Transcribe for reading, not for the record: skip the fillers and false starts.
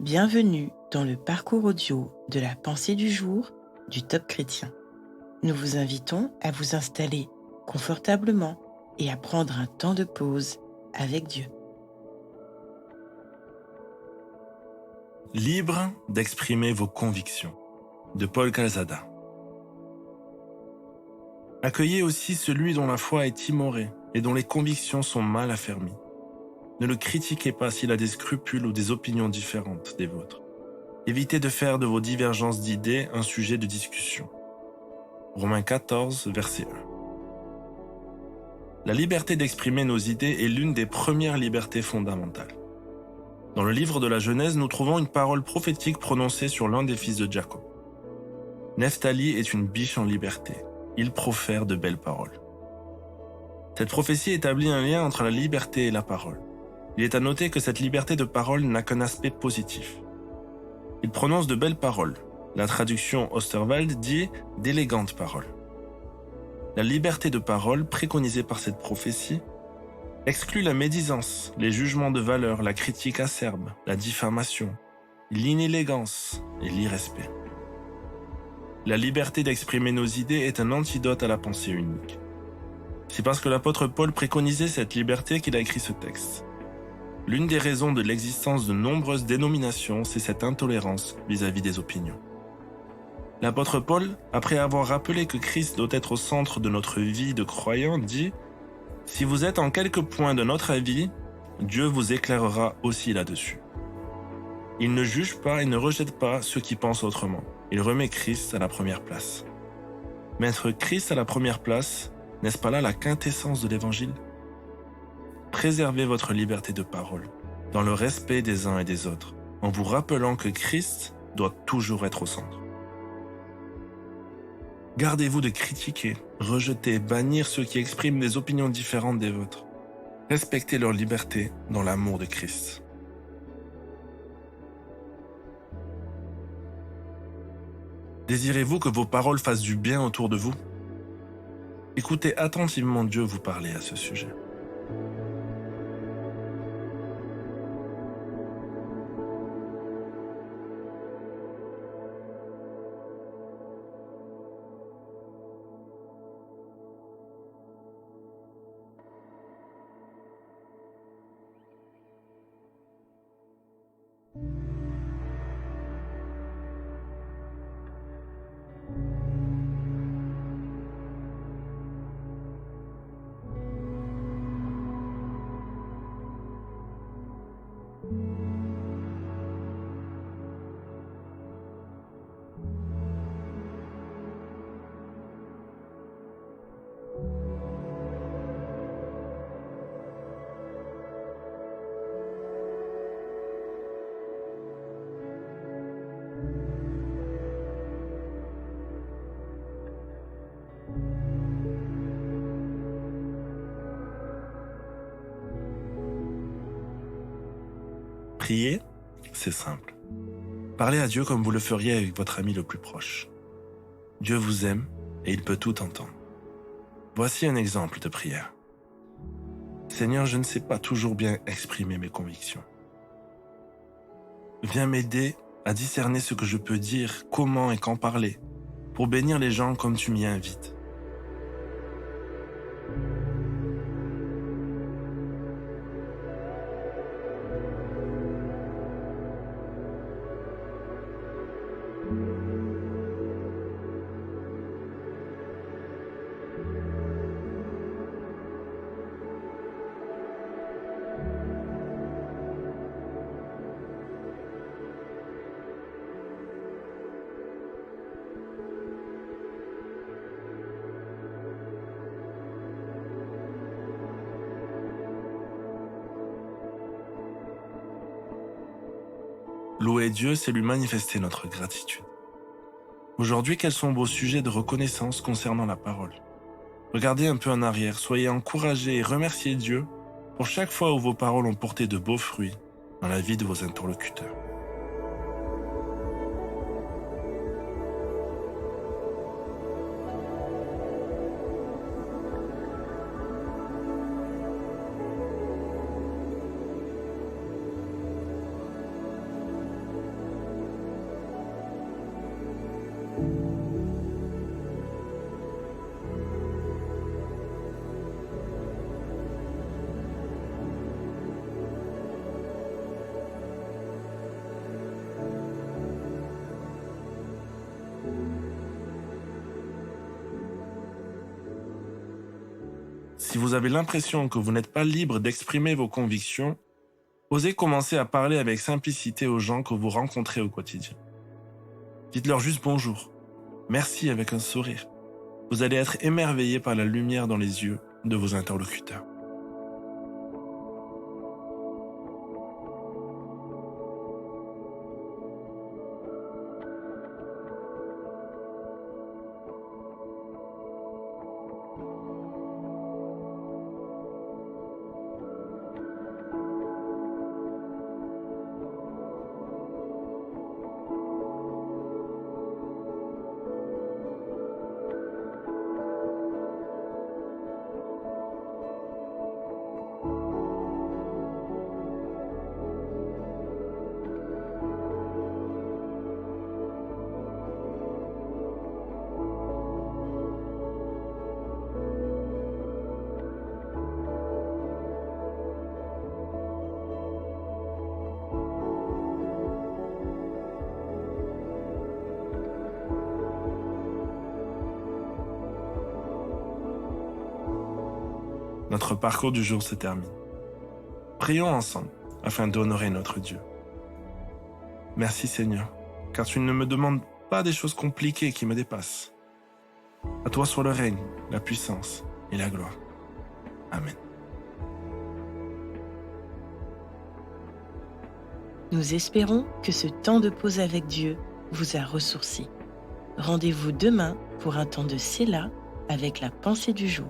Bienvenue dans le parcours audio de la pensée du jour du Top Chrétien. Nous vous invitons à vous installer confortablement et à prendre un temps de pause avec Dieu. Libre d'exprimer vos convictions, de Paul Calzada. Accueillez aussi celui dont la foi est timorée et dont les convictions sont mal affermies. Ne le critiquez pas s'il a des scrupules ou des opinions différentes des vôtres. Évitez de faire de vos divergences d'idées un sujet de discussion. Romains 14, verset 1. La liberté d'exprimer nos idées est l'une des premières libertés fondamentales. Dans le livre de la Genèse, nous trouvons une parole prophétique prononcée sur l'un des fils de Jacob. Nephtali est une biche en liberté. Il profère de belles paroles. Cette prophétie établit un lien entre la liberté et la parole. Il est à noter que cette liberté de parole n'a qu'un aspect positif. Il prononce de belles paroles. La traduction Osterwald dit d'élégantes paroles. La liberté de parole préconisée par cette prophétie exclut la médisance, les jugements de valeur, la critique acerbe, la diffamation, l'inélégance et l'irrespect. La liberté d'exprimer nos idées est un antidote à la pensée unique. C'est parce que l'apôtre Paul préconisait cette liberté qu'il a écrit ce texte. L'une des raisons de l'existence de nombreuses dénominations, c'est cette intolérance vis-à-vis des opinions. L'apôtre Paul, après avoir rappelé que Christ doit être au centre de notre vie de croyant, dit « Si vous êtes en quelque point de notre avis, Dieu vous éclairera aussi là-dessus. » Il ne juge pas et ne rejette pas ceux qui pensent autrement. Il remet Christ à la première place. Mettre Christ à la première place, n'est-ce pas là la quintessence de l'Évangile ? Préservez votre liberté de parole, dans le respect des uns et des autres, en vous rappelant que Christ doit toujours être au centre. Gardez-vous de critiquer, rejeter, bannir ceux qui expriment des opinions différentes des vôtres. Respectez leur liberté dans l'amour de Christ. Désirez-vous que vos paroles fassent du bien autour de vous ? Écoutez attentivement Dieu vous parler à ce sujet. Prier, c'est simple. Parlez à Dieu comme vous le feriez avec votre ami le plus proche. Dieu vous aime et il peut tout entendre. Voici un exemple de prière. Seigneur, je ne sais pas toujours bien exprimer mes convictions. Viens m'aider à discerner ce que je peux dire, comment et quand parler, pour bénir les gens comme tu m'y invites. Louer Dieu, c'est lui manifester notre gratitude. Aujourd'hui, quels sont vos sujets de reconnaissance concernant la parole ? Regardez un peu en arrière, soyez encouragés et remerciez Dieu pour chaque fois où vos paroles ont porté de beaux fruits dans la vie de vos interlocuteurs. Si vous avez l'impression que vous n'êtes pas libre d'exprimer vos convictions, osez commencer à parler avec simplicité aux gens que vous rencontrez au quotidien. Dites-leur juste bonjour, merci avec un sourire. Vous allez être émerveillé par la lumière dans les yeux de vos interlocuteurs. Notre parcours du jour se termine. Prions ensemble afin d'honorer notre Dieu. Merci Seigneur, car tu ne me demandes pas des choses compliquées qui me dépassent. À toi soit le règne, la puissance et la gloire. Amen. Nous espérons que ce temps de pause avec Dieu vous a ressourci. Rendez-vous demain pour un temps de Séla avec la pensée du jour.